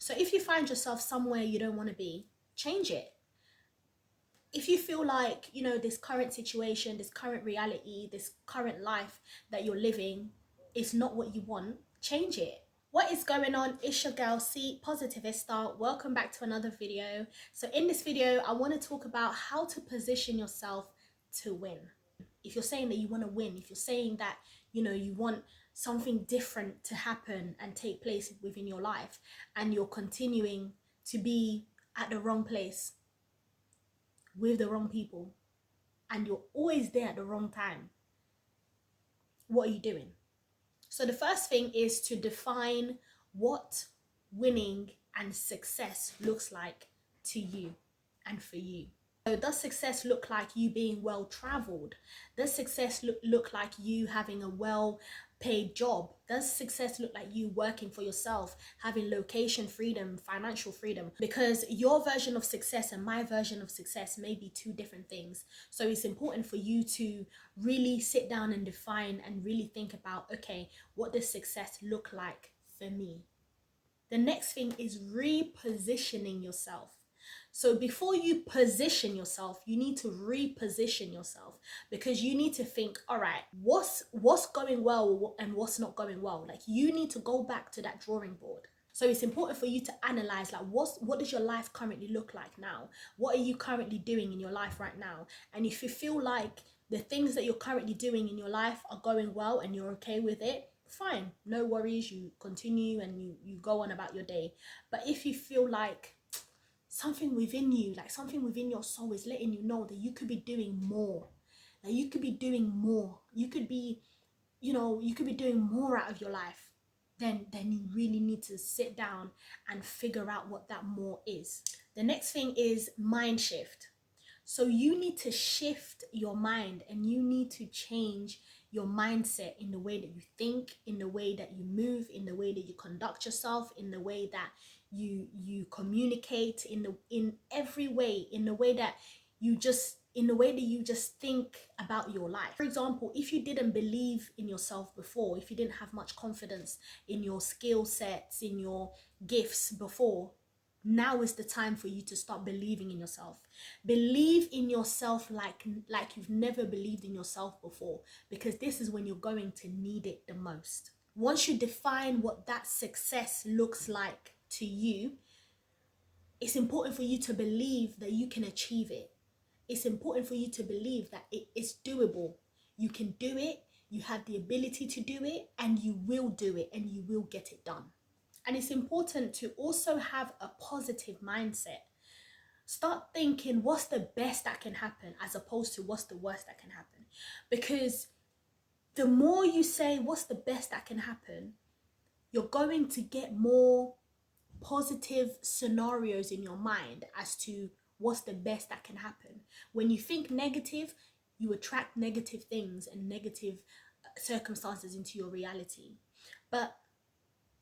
So if you find yourself somewhere you don't want to be, change it. If you feel like, you know, this current situation, this current reality, this current life that you're living is not what you want, change it. What is going on? It's your girl C-Positivista. Welcome back to another video. So in this video, I want to talk about how to position yourself to win. If you're saying that you want to win, if you're saying that, you know, you want something different to happen and take place within your life, and you're continuing to be at the wrong place with the wrong people, and you're always there at the wrong time, what are you doing? So the first thing is to define what winning and success looks like to you and for you. So does success look like you being well traveled? Does success look like you having a well paid job? Does success look like you working for yourself, having location freedom, financial freedom? Because your version of success and my version of success may be two different things. So it's important for you to really sit down and define and really think about, okay, what does success look like for me? The next thing is repositioning yourself. So before you position yourself, you need to reposition yourself, because you need to think, all right, what's going well and what's not going well? Like, you need to go back to that drawing board. So it's important for you to analyze, like, what does your life currently look like now? What are you currently doing in your life right now? And if you feel like the things that you're currently doing in your life are going well and you're okay with it, fine, no worries, you continue and you go on about your day. But if you feel like something within you, like something within your soul is letting you know that you could be doing more, that you could be doing more, you could be, you know, you could be doing more out of your life, then you really need to sit down and figure out what that more is. The next thing is mind shift. So you need to shift your mind, and you need to change your mindset in the way that you think, in the way that you move, in the way that you conduct yourself, in the way that you communicate, in every way, in the way that you just think about your life. For example, if you didn't believe in yourself before, if you didn't have much confidence in your skill sets, in your gifts before, now is the time for you to start believing in yourself. Believe in yourself like you've never believed in yourself before, because this is when you're going to need it the most. Once you define what that success looks like to you, it's important for you to believe that you can achieve it. It's important for you to believe that it is doable. You can do it, you have the ability to do it, and you will do it, and you will get it done. And it's important to also have a positive mindset. Start thinking, what's the best that can happen, as opposed to what's the worst that can happen. Because the more you say what's the best that can happen, you're going to get more positive scenarios in your mind as to what's the best that can happen. When you think negative, you attract negative things and negative circumstances into your reality. But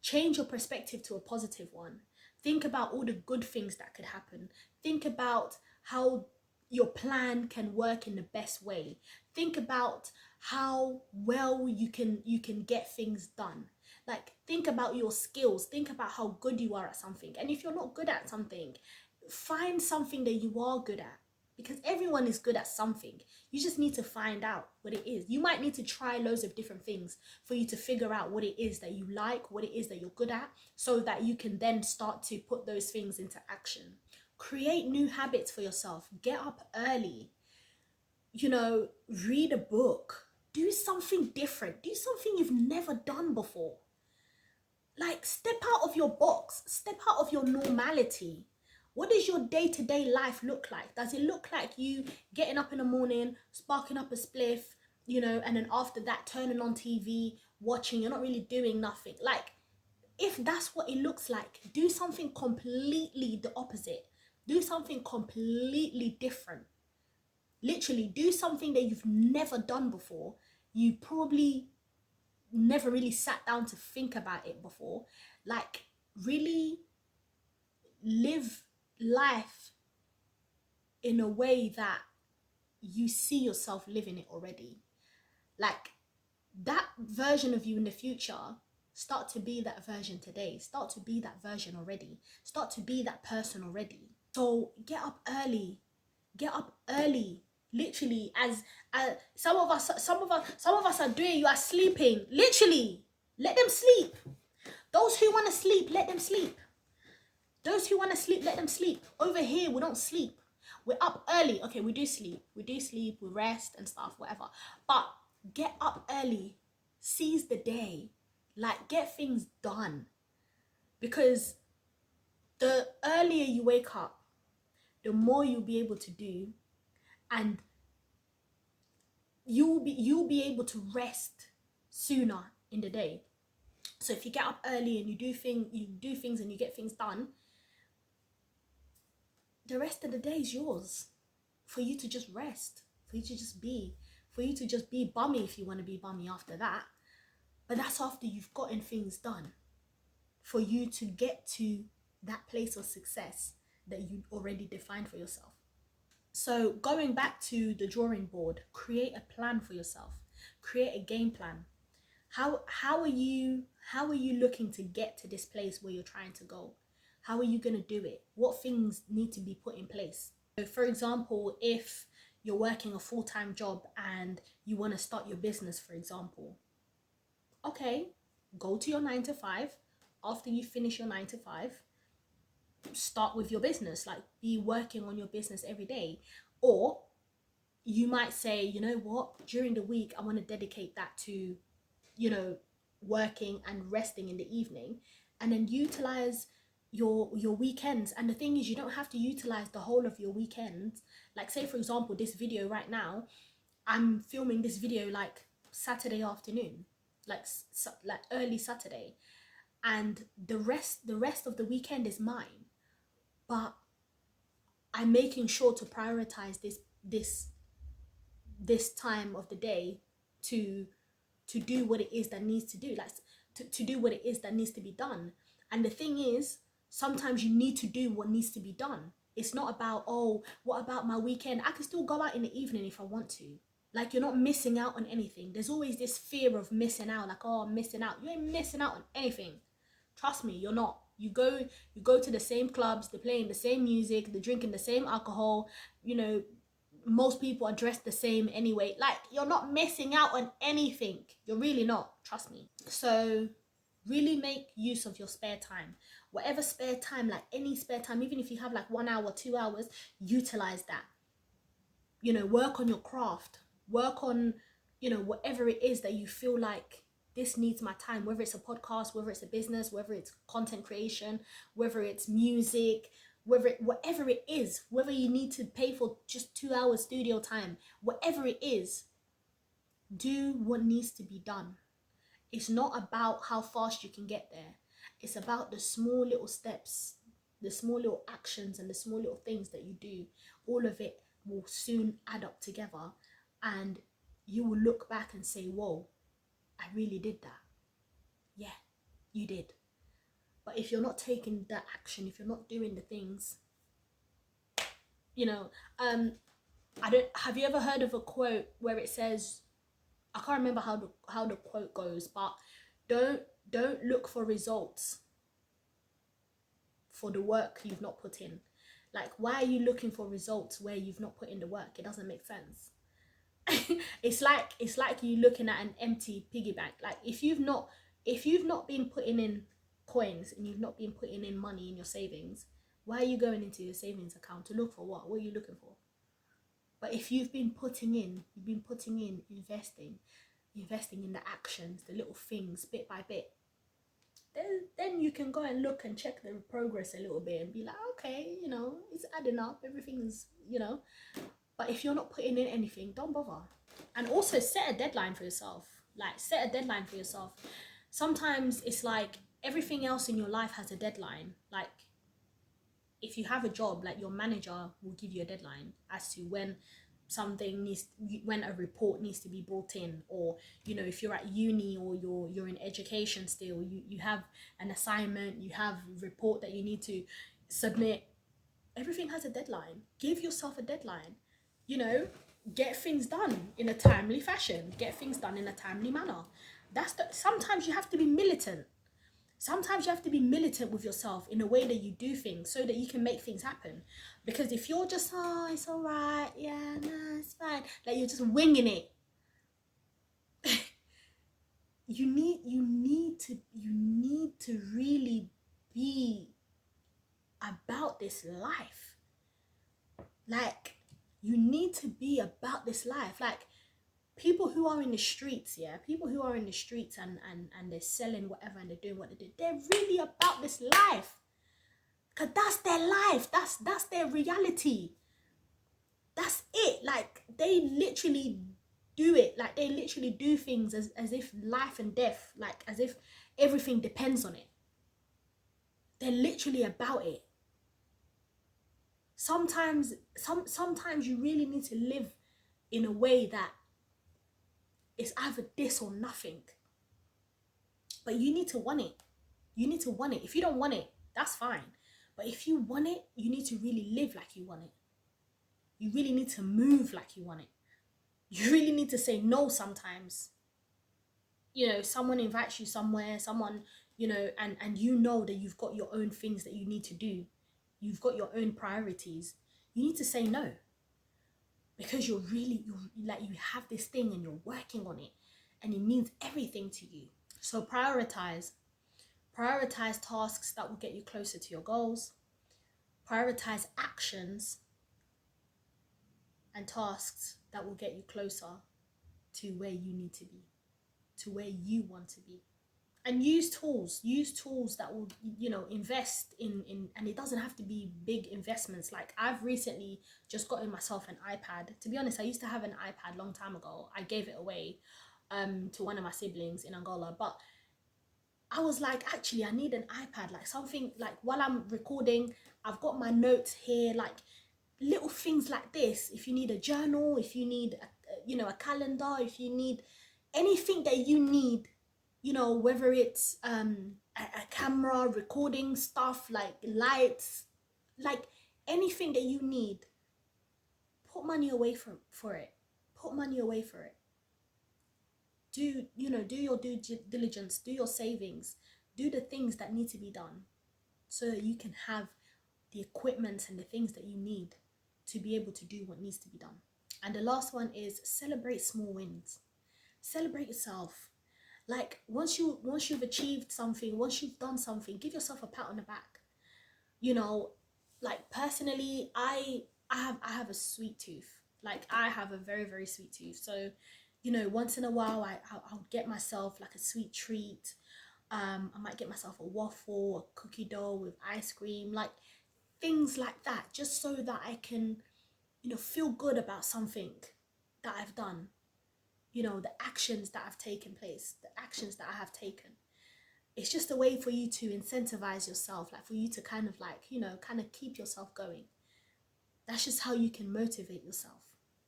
change your perspective to a positive one. Think about all the good things that could happen. Think about how your plan can work in the best way. Think about how well you can get things done. Like, think about your skills. Think about how good you are at something. And if you're not good at something, find something that you are good at, because everyone is good at something. You just need to find out what it is. You might need to try loads of different things for you to figure out what it is that you like, what it is that you're good at, so that you can then start to put those things into action. Create new habits for yourself. Get up early. You know, read a book. Do something different. Do something you've never done before. Like, step out of your box. Step out of your normality. What does your day-to-day life look like? Does it look like you getting up in the morning, sparking up a spliff, you know, and then after that turning on TV, watching, you're not really doing nothing? Like, if that's what it looks like, do something completely the opposite. Do something completely different. Literally, do something that you've never done before. You probably never really sat down to think about it before. Like, really live life in a way that you see yourself living it already. Like, that version of you in the future Start to be that version today. Start to be that version already. Start to be that person already. So get up early. Get up early. Literally, as some of us are doing, you are sleeping. Literally, let them sleep. Those who want to sleep, let them sleep. Those who want to sleep, let them sleep. Over here, we don't sleep. We're up early. Okay, we do sleep. We rest and stuff, whatever. But get up early. Seize the day. Like, get things done. Because the earlier you wake up, the more you'll be able to do. And you'll be able to rest sooner in the day. So if you get up early and you do things and you get things done, the rest of the day is yours, for you to just rest, for you to just be, bummy if you want to be bummy after that. But that's after you've gotten things done, for you to get to that place of success that you already defined for yourself. So going back to the drawing board, create a plan for yourself, create a game plan. How are you looking to get to this place where you're trying to go? How are you going to do it? What things need to be put in place? So for example, if you're working a full-time job and you want to start your business, for example, okay, go to your 9 to 5. After you finish your 9 to 5, start with your business, like be working on your business every day. Or you might say, you know what, during the week I want to dedicate that to, you know, working and resting in the evening, and then utilize your weekends. And the thing is, you don't have to utilize the whole of your weekends. Like, say for example, this video right now, I'm filming this video like Saturday afternoon, like early Saturday, and the rest of the weekend is mine. But I'm making sure to prioritize this time of the day to do what it is that needs to do, like to do what it is that needs to be done. And the thing is, sometimes you need to do what needs to be done. It's not about, oh, what about my weekend? I can still go out in the evening if I want to. Like, you're not missing out on anything. There's always this fear of missing out, like, oh, I'm missing out. You ain't missing out on anything. Trust me, you're not. You go to the same clubs, they're playing the same music, they're drinking the same alcohol, you know, most people are dressed the same anyway. Like, you're not missing out on anything. You're really not. Trust me. So really make use of your spare time. Whatever spare time, like any spare time, even if you have like 1 hour, 2 hours, utilize that. You know, work on your craft. Work on, you know, whatever it is that you feel like this needs my time, whether it's a podcast, whether it's a business, whether it's content creation, whether it's music, whatever it is, whether you need to pay for just 2 hours studio time, whatever it is, do what needs to be done. It's not about how fast you can get there. It's about the small little steps, the small little actions, and the small little things that you do. All of it will soon add up together, and you will look back and say, whoa, I really did that. Yeah, you did. But if you're not taking that action, if you're not doing the things, you know, have you ever heard of a quote where it says, I can't remember how the quote goes, but don't look for results for the work you've not put in. Like, why are you looking for results where you've not put in the work? It doesn't make sense. It's like you looking at an empty piggy bank. Like, if you've not been putting in coins and you've not been putting in money in your savings, why are you going into your savings account to look for what? What are you looking for? But if you've been putting in, investing in the actions, the little things, bit by bit, then you can go and look and check the progress a little bit and be like, okay, you know, it's adding up, everything's, you know. But if you're not putting in anything, don't bother. And also set a deadline for yourself. Like, set a deadline for yourself. Sometimes it's like everything else in your life has a deadline. Like, if you have a job, like, your manager will give you a deadline as to when when a report needs to be brought in. Or, you know, if you're at uni or you're in education still, you have an assignment, you have a report that you need to submit. Everything has a deadline. Give yourself a deadline. You know, get things done in a timely fashion, get things done in a timely manner. Sometimes you have to be militant. Sometimes you have to be militant with yourself in the way that you do things so that you can make things happen. Because if you're just, oh, it's all right, yeah, no, it's fine, like you're just winging it, you need to really be about this life. Like, you need to be about this life. Like, people who are in the streets, yeah, people who are in the streets and they're selling whatever and they're doing what they do, they're really about this life. Because that's their life. That's their reality. That's it. Like, they literally do it. Like, they literally do things as if life and death, like as if everything depends on it. They're literally about it. Sometimes you really need to live in a way that it's either this or nothing. But you need to want it. You need to want it. If you don't want it, that's fine. But if you want it, you need to really live like you want it. You really need to move like you want it. You really need to say no sometimes. You know, someone invites you somewhere, someone, you know, and you know that you've got your own things that you need to do. You've got your own priorities. You need to say no. Because you have this thing and you're working on it and it means everything to you. So prioritize tasks that will get you closer to your goals. Prioritize actions and tasks that will get you closer to where you need to be, to where you want to be. And use tools that will, you know, invest in, and it doesn't have to be big investments. Like, I've recently just gotten myself an iPad. To be honest, I used to have an iPad long time ago. I gave it away to one of my siblings in Angola, but I was like, actually, I need an iPad, like something, like while I'm recording, I've got my notes here, like little things like this. If you need a journal, if you need a calendar, if you need anything that you need, you know, whether it's a camera, recording stuff, like lights, like anything that you need, put money away for it. Put money away for it. Do your due diligence, do your savings, do the things that need to be done so that you can have the equipment and the things that you need to be able to do what needs to be done. And the last one is celebrate small wins. Celebrate yourself. Like, once you've achieved something, once you've done something, give yourself a pat on the back. You know, like, personally, I have a sweet tooth. Like, I have a very, very sweet tooth. So, you know, once in a while I'll get myself like a sweet treat. I might get myself a waffle, a cookie dough with ice cream, like things like that, just so that I can, you know, feel good about something that I've done. You know, the actions that have taken place, the actions that I have taken. It's just a way for you to incentivize yourself, like for you to kind of like, you know, kind of keep yourself going. That's just how you can motivate yourself.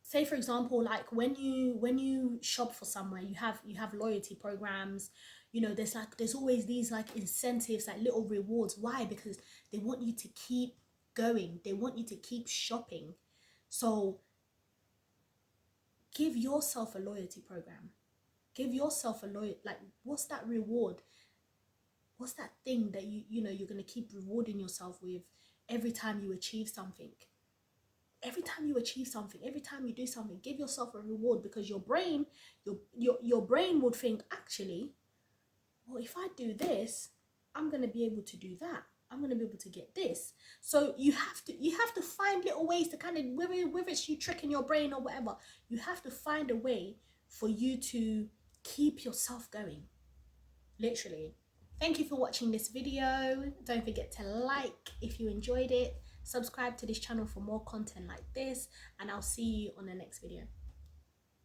Say, for example, like when you shop for somewhere, you have loyalty programs. You know, there's always these like incentives, like little rewards. Why? Because they want you to keep going. They want you to keep shopping. So give yourself a loyalty program. Give yourself like, what's that reward? What's that thing that you know you're going to keep rewarding yourself with every time you achieve something? Every time you achieve something, every time you do something, give yourself a reward, because your brain would think, actually, well, if I do this, I'm going to be able to do that. I'm going to be able to get this. So you have to find little ways to kind of, whether it's you tricking your brain or whatever, you have to find a way for you to keep yourself going. Literally. Thank you for watching this video. Don't forget to like if you enjoyed it. Subscribe to this channel for more content like this, and I'll see you on the next video.